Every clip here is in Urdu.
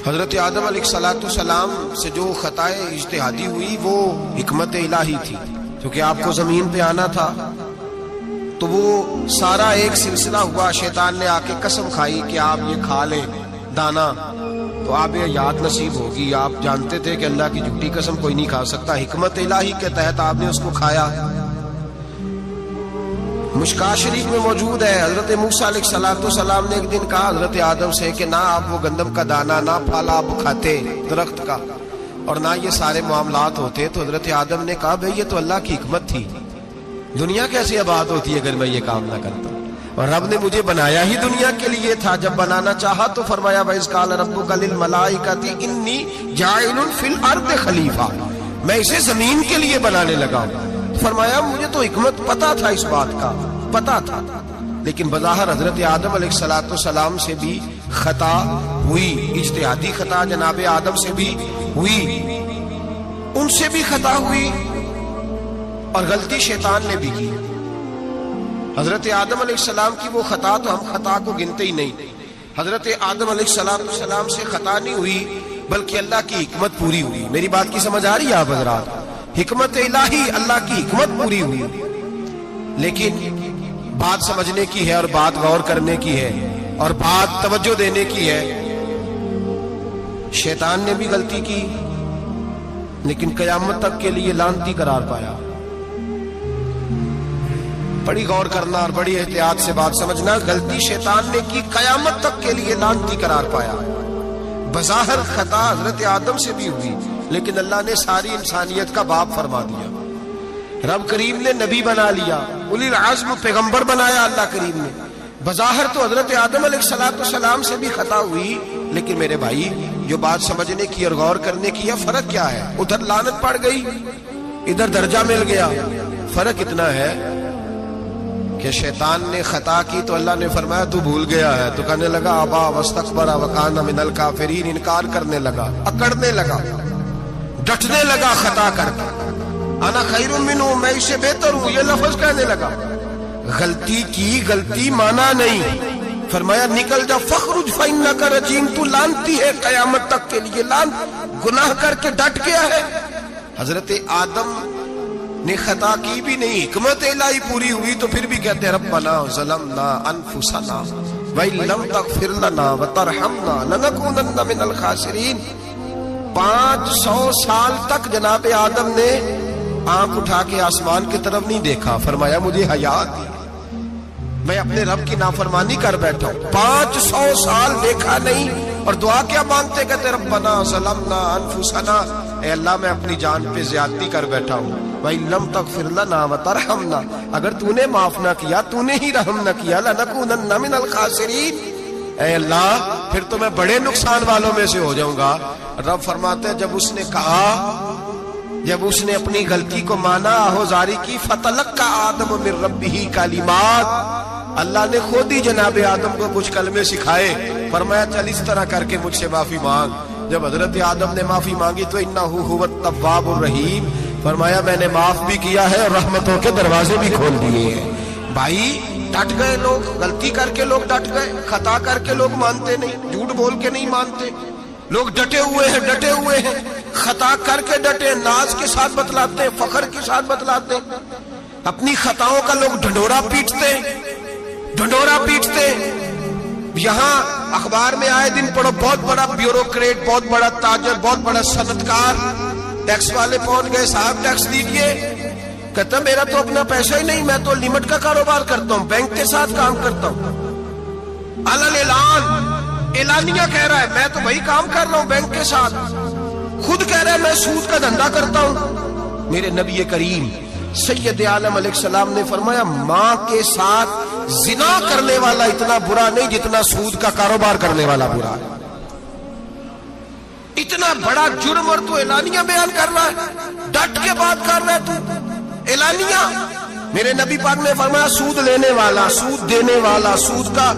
حضرت آدم علیہ السلام سے جو خطائے اجتہادی ہوئی وہ حکمت الہی تھی، کیونکہ آپ کو زمین پہ آنا تھا، تو وہ سارا ایک سلسلہ ہوا۔ شیطان نے آ کے قسم کھائی کہ آپ یہ کھا لیں دانا تو آپ یہ یاد نصیب ہوگی۔ آپ جانتے تھے کہ اللہ کی جھوٹی قسم کوئی نہیں کھا سکتا، حکمت الہی کے تحت آپ نے اس کو کھایا۔ مشکاہ شریف میں موجود ہے، حضرت موسیٰ علیہ السلام نے ایک دن کہا حضرت آدم سے کہ نہ آپ وہ گندم کا دانہ نہ پھالا آپ کھاتے درخت کا، اور نہ یہ سارے معاملات ہوتے۔ تو حضرت آدم نے کہا بھئی یہ تو اللہ کی حکمت تھی، دنیا کیسے آباد ہوتی ہے اگر میں یہ کام نہ کرتا، اور رب نے مجھے بنایا ہی دنیا کے لیے تھا۔ جب بنانا چاہا تو فرمایا وَإِذْ قَالَ رَبُّكَ لِلْمَلَائِكَةِ إِنِّي جَاعِلٌ فِي الْأَرْضِ خَلِيفَةً، میں اسے زمین کے لیے بنانے لگا ہوں۔ فرمایا مجھے تو حکمت پتا تھا، اس بات کا پتا تھا، لیکن بظاہر حضرت آدم علیہ السلام سے بھی خطا ہوئی، اجتہادی خطا جناب آدم سے بھی ہوئی، ان سے بھی خطا ہوئی، اور غلطی شیطان نے بھی کی۔ حضرت آدم علیہ السلام کی وہ خطا تو ہم خطا کو گنتے ہی نہیں۔ حضرت آدم علیہ السلام سے خطا نہیں ہوئی بلکہ اللہ کی حکمت پوری ہوئی۔ میری بات کی سمجھ آ رہی ہے آپ حضرات؟ حکمت الہی، اللہ کی حکمت پوری ہوئی، لیکن بات سمجھنے کی ہے اور بات غور کرنے کی ہے اور بات توجہ دینے کی ہے۔ شیطان نے بھی غلطی کی لیکن قیامت تک کے لیے لعنتی قرار پایا۔ بڑی غور کرنا اور بڑی احتیاط سے بات سمجھنا، غلطی شیطان نے کی، قیامت تک کے لیے لعنتی قرار پایا۔ بظاہر خطا حضرت آدم سے بھی ہوئی لیکن اللہ نے ساری انسانیت کا باپ فرما دیا۔ رب کریم نے نبی بنا لیا، اولی العزم پیغمبر بنایا اللہ کریم نے۔ بظاہر تو حضرت آدم علیہ السلام سے بھی خطا ہوئی، لیکن میرے بھائی جو بات سمجھنے کی اور غور کرنے کی ہے، فرق کیا ہے؟ ادھر لعنت پڑ گئی، ادھر درجہ مل گیا۔ فرق اتنا ہے کہ شیطان نے خطا کی تو اللہ نے فرمایا تو بھول گیا ہے، تو کہنے لگا ابا واستکبر وکان من الکافرین، انکار کرنے لگا، اکڑنے لگا، ڈٹنے لگا خطا کر کے، انا خیر منہ، میں اس سے بہتر ہوں، یہ لفظ کہنے لگا۔ غلطی کی، غلطی مانا نہیں، فرمایا نکل جا، فخرج فإنک رجیم، تو لعنتی ہے قیامت تک کے لیے، گناہ کر کے ڈٹ گیا ہے۔ حضرت آدم نے خطا کی بھی نہیں، حکمت الہی پوری ہوئی، تو پھر بھی کہتے ہیں ربنا ظلمنا انفسنا وَإِن لَمْ تَغْفِرْ لَنَا وَتَرْحَمْنَا لَنَكُونَنَّ مِنَ الْخَاسِرِينَ۔ 500 سال تک جناب آدم نے آنکھ اٹھا کے آسمان کی طرف نہیں دیکھا، فرمایا مجھے حیا دی، میں اپنے رب کی نافرمانی کر بیٹھا ہوں۔ 500 سال دیکھا نہیں، اور دعا کیا مانگتے؟ کہتے ربنا ظلمنا انفسنا، اے اللہ میں اپنی جان پہ زیادتی کر بیٹھا ہوں، وَإِن لَمْ تَغْفِرْ لَنَا وَتَرْحَمْنَا، اگر تو نے معاف نہ کیا، تو نے ہی رحم نہ کیا، لَنَكُونَنَّ مِنَ الْخَاسِرِينَ، اے اللہ پھر تو میں بڑے نقصان والوں میں سے ہو جاؤں گا۔ رب فرماتے ہیں جب اس نے کہا، جب اس نے اپنی غلطی کو مانا، آہوزاری کی، فَتَلَقَّى آدَمُ مِن رَبِّهِ کَلِمَاتٍ، اللہ نے خود ہی جناب آدم کو کچھ کلمے سکھائے، فرمایا چل اس طرح کر کے مجھ سے معافی مانگ۔ جب حضرت آدم نے معافی مانگی تو اِنَّهُ هُوَ التَّوَّابُ الرَّحِيمُ، فرمایا میں نے معاف بھی کیا ہے اور رحمتوں کے دروازے بھی کھول دیے ہیں۔ بھائی ڈٹ گئے لوگ، غلطی کر کے لوگ ڈٹ گئے، خطا کر کے لوگ مانتے نہیں، جھوٹ بول کے نہیں مانتے، لوگ ڈٹے ہوئے ہیں، ڈٹے ہوئے ہیں، خطا کر کے ڈٹے، ناز کے ساتھ بتلاتے ہیں، فخر کے ساتھ بتلاتے ہیں، اپنی خطاؤں کا لوگ ڈھنڈورا پیٹتے ہیں، ڈھنڈورا پیٹتے ہیں۔ یہاں اخبار میں آئے دن پڑھو، بہت بڑا بیوروکریٹ، بہت بڑا تاجر، بہت بڑا صنعتکار، ٹیکس والے پہنچ گئے، صاحب ٹیکس دیجئے، کہتا میرا تو اپنا پیسہ ہی نہیں، میں تو لمٹ کا کاروبار کرتا ہوں، بینک کے ساتھ کام کرتا ہوں، علل اعلان، اعلانیہ کہہ رہا ہے میں تو وہی کام کر رہا ہوں بینک کے ساتھ، خود کہہ رہا ہے میں سود کا دھندا کرتا ہوں۔ میرے نبی کریم سید عالم علیہ السلام نے فرمایا ماں کے ساتھ زنا کرنے والا اتنا برا نہیں جتنا سود کا کاروبار کرنے والا برا ہے۔ اتنا بڑا جرم اور تو اعلانیہ بیان کر رہا ہے، ڈٹ کے بات کر رہا ہے تو اعلانیہ۔ میرے نبی پاک نے فرمایا سود لینے والا، سود دینے والا، سود کا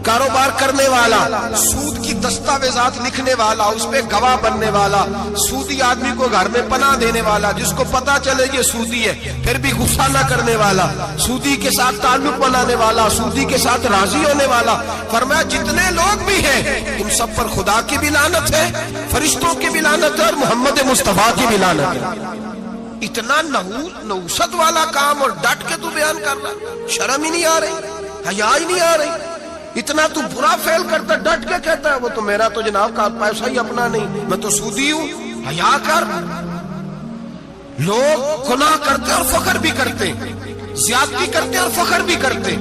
کاروبار کرنے والا، سود کی دستاویزات لکھنے والا، اس پہ گواہ بننے والا، سودی آدمی کو گھر میں پناہ دینے والا، جس کو پتا چلے یہ سودی ہے پھر بھی غصہ نہ کرنے والا، سودی کے ساتھ تعلق بنانے والا، سودی کے ساتھ راضی ہونے والا. فرمایا جتنے لوگ بھی ہیں ان سب پر خدا کی بھی لعنت ہے، فرشتوں کی بھی لعنت ہے اور محمد مصطفیٰ کی بھی لعنت ہے. اتنا نحوست والا کام اور ڈٹ کے تو بیان کر رہا، شرم ہی نہیں آ رہی، حیا ہی نہیں آ رہی. اتنا تو برا فعل کرتا ڈٹ کے کہتا ہے وہ تو میرا تو جناب کا پیسہ ہی اپنا نہیں، میں تو سودی ہوں. حیا کر. لوگ گناہ کرتے اور فخر بھی کرتے، زیادتی کرتے اور فخر بھی کرتے،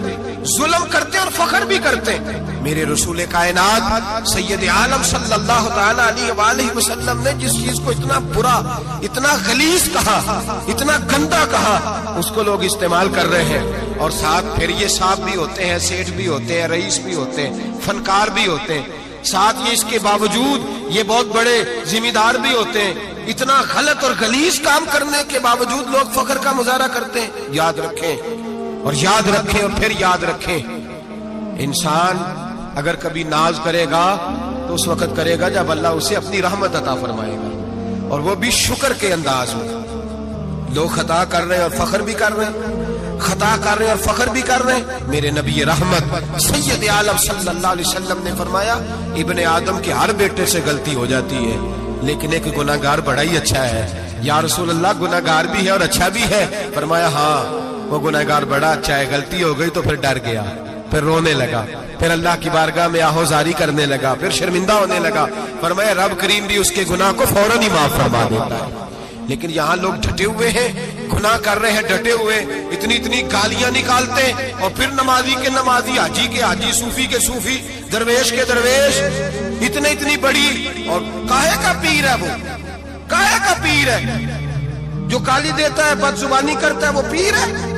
ظلم کرتے اور فخر بھی کرتے. میرے رسول کائنات سید عالم صلی اللہ تعالی علیہ وآلہ وسلم نے جس چیز کو اتنا برا، اتنا غلیظ کہا، اتنا گندا کہا، اس کو لوگ استعمال کر رہے ہیں. اور ساتھ پھر یہ صاحب بھی ہوتے ہیں، سیٹھ بھی ہوتے ہیں، رئیس بھی ہوتے ہیں، فنکار بھی ہوتے ہیں، ساتھ یہ اس کے باوجود یہ بہت بڑے ذمہ دار بھی ہوتے ہیں. اتنا غلط اور غلیظ کام کرنے کے باوجود لوگ فخر کا مظاہرہ کرتے ہیں. یاد رکھیں اور یاد رکھیں اور پھر یاد رکھیں، انسان اگر کبھی ناز کرے گا تو اس وقت کرے گا جب اللہ اسے اپنی رحمت عطا فرمائے گا، اور وہ بھی شکر کے انداز میں. لوگ خطا کر رہے ہیں اور فخر بھی کر رہے ہیں، خطا کر رہے ہیں اور فخر بھی کر رہے ہیں. میرے نبی رحمت سید عالم صلی اللہ علیہ وسلم نے فرمایا ابن آدم کے ہر بیٹے سے غلطی ہو جاتی ہے لیکن ایک گناہگار بڑا ہی اچھا ہے. یا رسول اللہ گناہگار بھی ہے اور اچھا بھی ہے؟ فرمایا ہاں وہ گناہگار بڑا اچھا ہے، غلطی ہو گئی تو پھر ڈر گیا، پھر رونے لگا، پھر اللہ کی بارگاہ میں آہوزاری کرنے لگا، پھر شرمندہ ہونے لگا. فرمایا رب کریم بھی اس کے گناہ کو فوراً ہی معاف فرما دیتا ہے. لیکن یہاں لوگ ڈٹے ہوئے ہیں، گناہ کر رہے ہیں ڈٹے ہوئے، اتنی گالیاں نکالتے اور پھر نمازی کے نمازی، حاجی کے حاجی، صوفی کے صوفی، درویش کے درویش، اتنی بڑی. اور کاہے کا پیر ہے وہ؟ کاہے کا پیر ہے؟ جو گالی دیتا ہے، بد زبانی کرتا ہے، وہ پیر ہے؟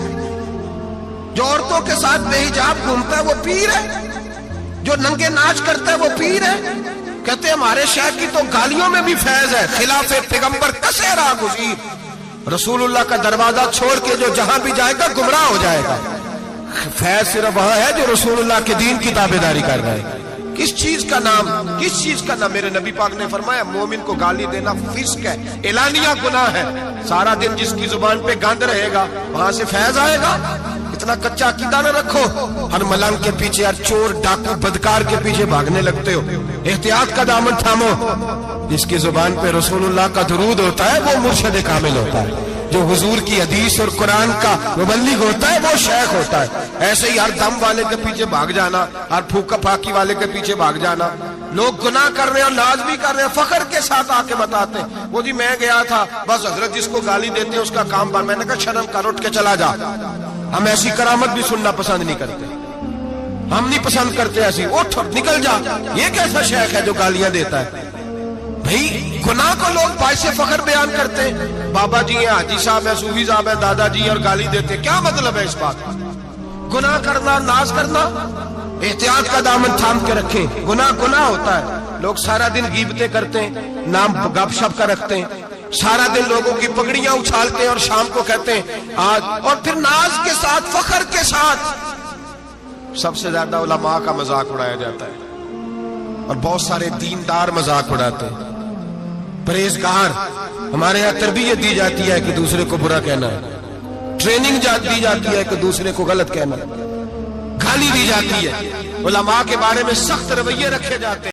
جو عورتوں کے ساتھ بے حجاب گھومتا ہے وہ پیر ہے؟ جو ننگے ناچ کرتا ہے وہ پیر ہے؟ کہتے ہیں ہمارے شیخ کی تو گالیوں میں بھی فیض ہے، خلاف پیغمبر کسے راہ گزیر. رسول اللہ کا دروازہ چھوڑ کے جو جہاں بھی جائے گا گمراہ ہو جائے گا. فیض صرف وہاں ہے جو رسول اللہ کے دین کی تابعداری کر رہا ہے. کس چیز کا نام، کس چیز کا نام؟ میرے نبی پاک نے فرمایا مومن کو گالی دینا فسق ہے، اعلانیہ گناہ ہے. سارا دن جس کی زبان پہ گند رہے گا وہاں سے فیض آئے گا؟ اتنا کچا عقیدہ نہ رکھو. ہر ملنگ کے پیچھے، ہر چور ڈاکو بدکار کے پیچھے بھاگنے لگتے ہو. احتیاط کا دامن تھامو. جس کی زبان پہ رسول اللہ کا درود ہوتا ہے وہ مرشد کامل ہوتا ہے، جو حضور کی حدیث اور قرآن کا مبلغ ہوتا ہے وہ شیخ ہوتا ہے. ایسے ہی ہر دم والے کے پیچھے بھاگ جانا، ہر پھوکا پھاکی والے کے پیچھے بھاگ جانا. لوگ گناہ کر رہے ہیں اور ناز بھی کر رہے ہیں، فخر کے ساتھ آ کے بتاتے ہیں وہ جی میں گیا تھا، بس حضرت جس کو گالی دیتے ہیں اس کا کام بن. میں نے کہا شرم کر، اٹھ کے چلا جا. ہم ایسی کرامت بھی سننا پسند نہیں کرتے، ہم نہیں پسند کرتے ایسی. اٹھ اور نکل جا. یہ کیسا شیخ ہے جو گالیاں دیتا ہے؟ بھئی گناہ کو لوگ باعث فخر بیان کرتے ہیں. بابا جی ہیں، حاجی صاحب ہیں، صوفی صاحب ہیں، دادا جی اور گالی دیتے ہیں. کیا مطلب ہے اس بات کا؟ گناہ کرنا، ناز کرنا. احتیاط کا دامن تھام کے رکھیں. گناہ ہوتا ہے. لوگ سارا دن غیبتیں کرتے ہیں، نام گپ شپ کا رکھتے ہیں، سارا دن لوگوں کی پگڑیاں اچھالتے ہیں اور شام کو کہتے ہیں آج. اور پھر ناز کے ساتھ، فخر کے ساتھ سب سے زیادہ علماء کا مذاق اڑایا جاتا ہے اور بہت سارے دیندار مذاق اڑاتے ہیں. پرہیزگار، ہمارے یہاں تربیت دی جاتی ہے کہ دوسرے کو برا کہنا ہے، ٹریننگ دی جاتی ہے کہ دوسرے کو غلط کہنا ہے، گالی دی جاتی ہے، علماء کے بارے میں سخت رویے رکھے جاتے ہیں.